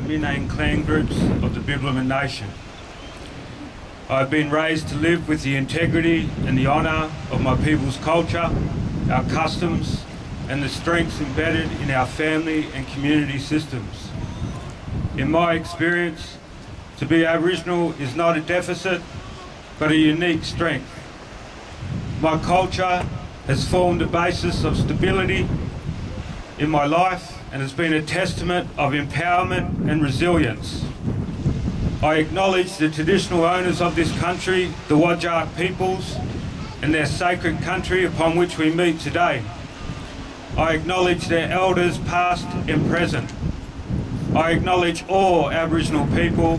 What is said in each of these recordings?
Minane clan groups of the Bibbulmun Nation. I have been raised to live with the integrity and the honour of my people's culture, our customs, and the strengths embedded in our family and community systems. In my experience, to be Aboriginal is not a deficit, but a unique strength. My culture has formed a basis of stability in my life and has been a testament of empowerment and resilience. I acknowledge the traditional owners of this country, the Whadjuk peoples, and their sacred country upon which we meet today. I acknowledge their elders past and present. I acknowledge all Aboriginal people,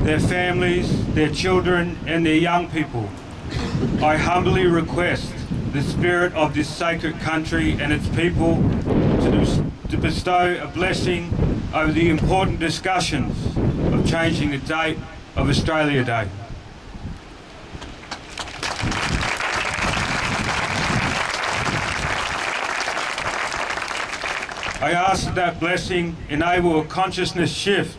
their families, their children and their young people. I humbly request the spirit of this sacred country and its people to bestow a blessing over the important discussions of changing the date of Australia Day. I ask that that blessing enable a consciousness shift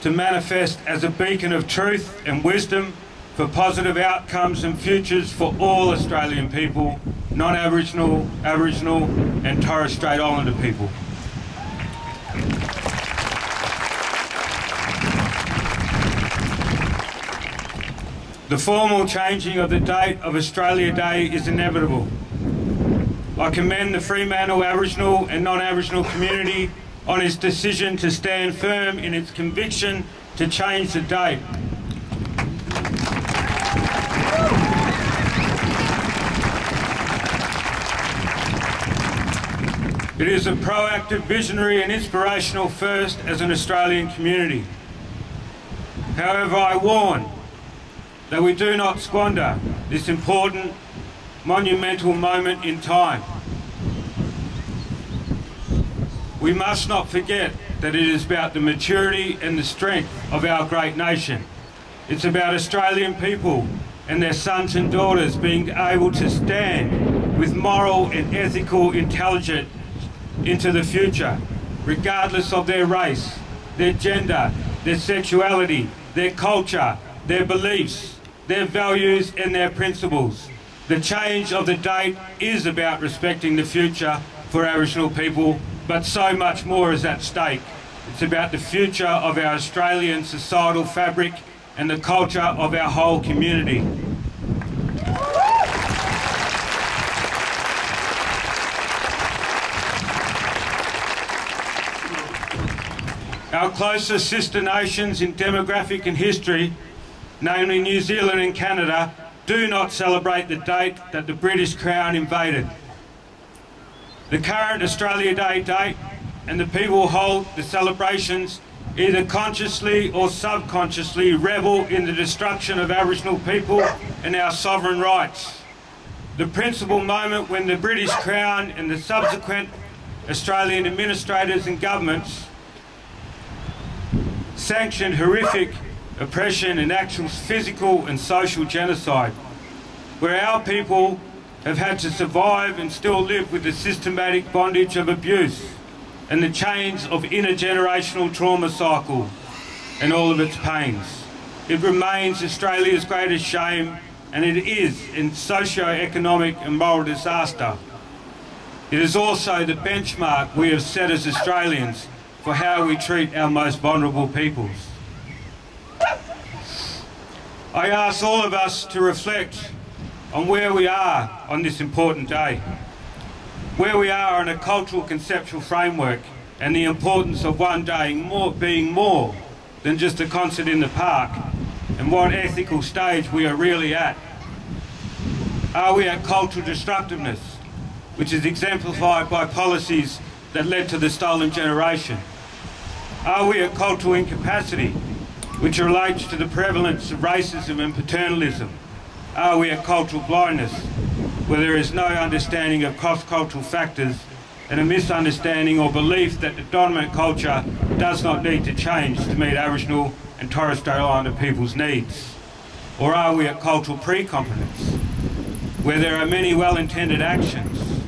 to manifest as a beacon of truth and wisdom for positive outcomes and futures for all Australian people, non-Aboriginal, Aboriginal and Torres Strait Islander people. The formal changing of the date of Australia Day is inevitable. I commend the Fremantle Aboriginal and non-Aboriginal community on its decision to stand firm in its conviction to change the date. It is a proactive, visionary and inspirational first as an Australian community. However, I warn that we do not squander this important, monumental moment in time. We must not forget that it is about the maturity and the strength of our great nation. It's about Australian people and their sons and daughters being able to stand with moral and ethical intelligence into the future, regardless of their race, their gender, their sexuality, their culture, their beliefs, their values and their principles. The change of the date is about respecting the future for Aboriginal people, but so much more is at stake. It's about the future of our Australian societal fabric and the culture of our whole community. Our closest sister nations in demographic and history, namely New Zealand and Canada, do not celebrate the date that the British Crown invaded. The current Australia Day date and the people who hold the celebrations either consciously or subconsciously revel in the destruction of Aboriginal people and our sovereign rights. The principal moment when the British Crown and the subsequent Australian administrators and governments sanctioned horrific oppression and actual physical and social genocide, where our people have had to survive and still live with the systematic bondage of abuse and the chains of intergenerational trauma cycle and all of its pains. It remains Australia's greatest shame, and it is a socio-economic and moral disaster. It is also the benchmark we have set as Australians for how we treat our most vulnerable peoples. I ask all of us to reflect on where we are on this important day, where we are in a cultural conceptual framework and the importance of one day being more than just a concert in the park, and what ethical stage we are really at. Are we at cultural destructiveness, which is exemplified by policies that led to the stolen generation? Are we at cultural incapacity, which relates to the prevalence of racism and paternalism? Are we at cultural blindness, where there is no understanding of cross-cultural factors and a misunderstanding or belief that the dominant culture does not need to change to meet Aboriginal and Torres Strait Islander people's needs? Or are we at cultural pre-competence, where there are many well-intended actions,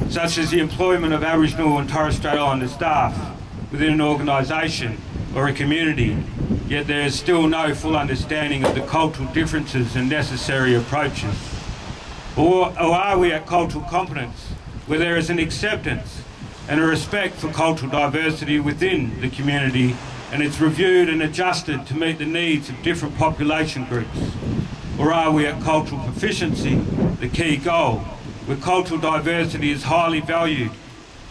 such as the employment of Aboriginal and Torres Strait Islander staff within an organisation or a community, yet there is still no full understanding of the cultural differences and necessary approaches? Or are we at cultural competence, where there is an acceptance and a respect for cultural diversity within the community, and it's reviewed and adjusted to meet the needs of different population groups? Or are we at cultural proficiency, the key goal, where cultural diversity is highly valued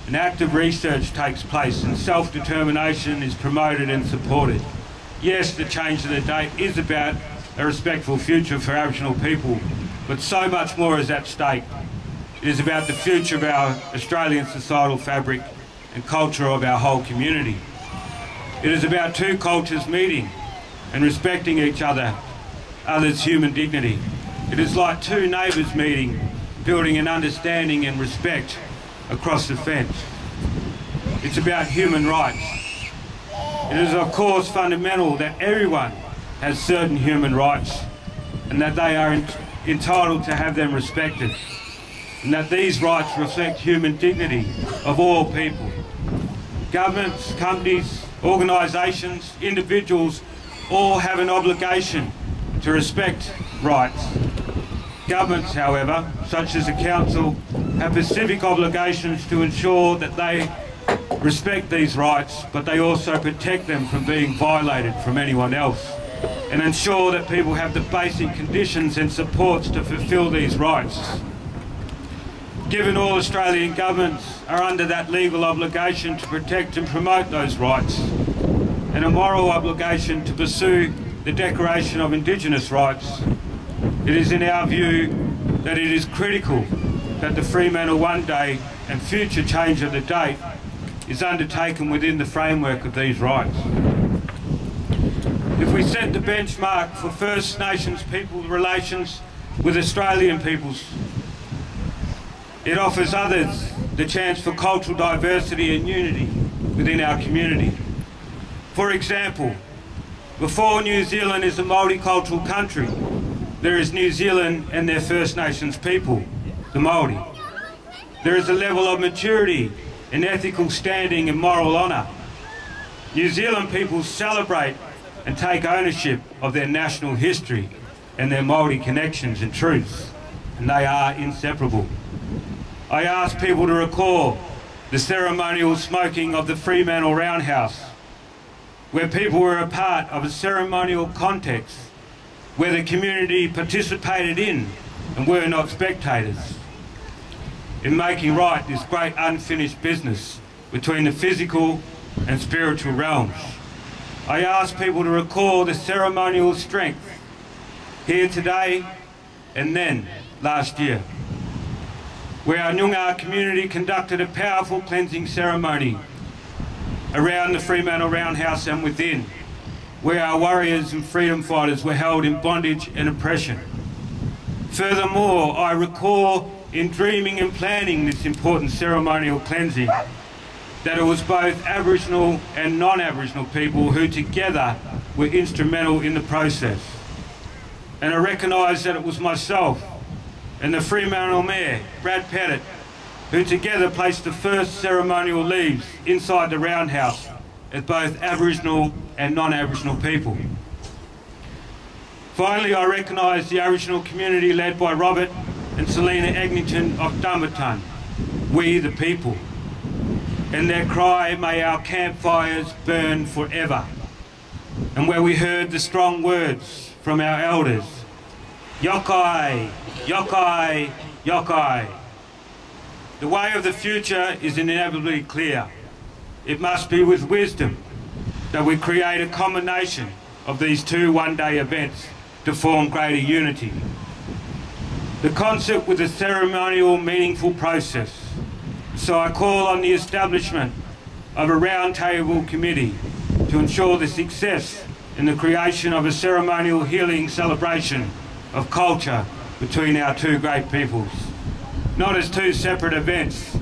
and active research takes place and self-determination is promoted and supported? Yes, the change of the date is about a respectful future for Aboriginal people, but so much more is at stake. It is about the future of our Australian societal fabric and culture of our whole community. It is about two cultures meeting and respecting each other's human dignity. It is like two neighbours meeting, building an understanding and respect across the fence. It's about human rights. It is of course fundamental that everyone has certain human rights and that they are entitled to have them respected, and that these rights reflect human dignity of all people. Governments, companies, organisations, individuals all have an obligation to respect rights. Governments, however, such as the Council, have specific obligations to ensure that they respect these rights, but they also protect them from being violated from anyone else, and ensure that people have the basic conditions and supports to fulfil these rights. Given all Australian governments are under that legal obligation to protect and promote those rights, and a moral obligation to pursue the Declaration of Indigenous Rights, it is in our view that it is critical that the Fremantle One Day and future change of the date is undertaken within the framework of these rights. If we set the benchmark for First Nations people's relations with Australian peoples, it offers others the chance for cultural diversity and unity within our community. For example, before New Zealand is a multicultural country, there is New Zealand and their First Nations people, the Māori. There is a level of maturity and ethical standing and moral honour. New Zealand people celebrate and take ownership of their national history and their Māori connections and truths, and they are inseparable. I ask people to recall the ceremonial smoking of the Fremantle Roundhouse, where people were a part of a ceremonial context where the community participated in and were not spectators, in making right this great unfinished business between the physical and spiritual realms. I ask people to recall the ceremonial strength here today and then last year, where our Noongar community conducted a powerful cleansing ceremony around the Fremantle Roundhouse and within, where our warriors and freedom fighters were held in bondage and oppression. Furthermore, I recall in dreaming and planning this important ceremonial cleansing that it was both Aboriginal and non-Aboriginal people who together were instrumental in the process. And I recognise that it was myself and the Fremantle Mayor, Brad Pettit, who together placed the first ceremonial leaves inside the roundhouse as both Aboriginal and non-Aboriginal people. Finally, I recognise the Aboriginal community led by Robert and Selina Eglinton of Dumbarton, we the people, and their cry, may our campfires burn forever, and where we heard the strong words from our elders, Yokai, Yokai, Yokai. The way of the future is inevitably clear. It must be with wisdom that we create a combination of these two one-day events to form greater unity. The concept with a ceremonial, meaningful process. So I call on the establishment of a roundtable committee to ensure the success in the creation of a ceremonial healing celebration of culture between our two great peoples. Not as two separate events,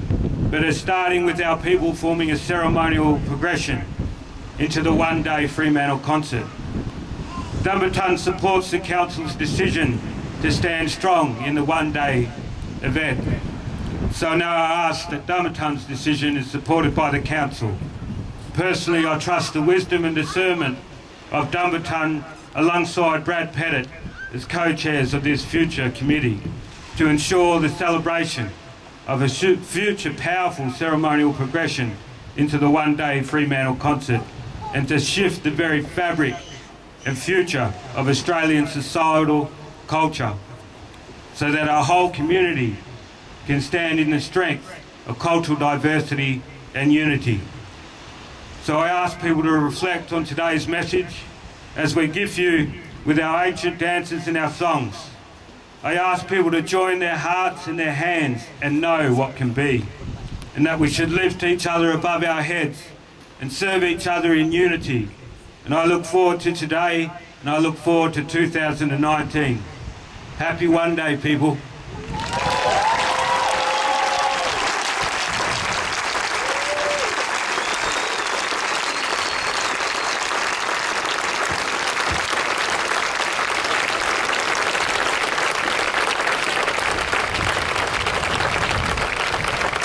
but as starting with our people forming a ceremonial progression into the one-day Fremantle concert. Dumbarton supports the Council's decision to stand strong in the one-day event. So now I ask that Dumbarton's decision is supported by the Council. personally I trust the wisdom and discernment of Dumbarton alongside Brad Pettit as co-chairs of this future committee to ensure the celebration of a future powerful ceremonial progression into the one-day Fremantle concert, and to shift the very fabric and future of Australian societal culture so that our whole community can stand in the strength of cultural diversity and unity. So I ask people to reflect on today's message as we gift you with our ancient dances and our songs. I ask people to join their hearts and their hands and know what can be, and that we should lift each other above our heads and serve each other in unity. And I look forward to today, and I look forward to 2019. Happy One Day, people.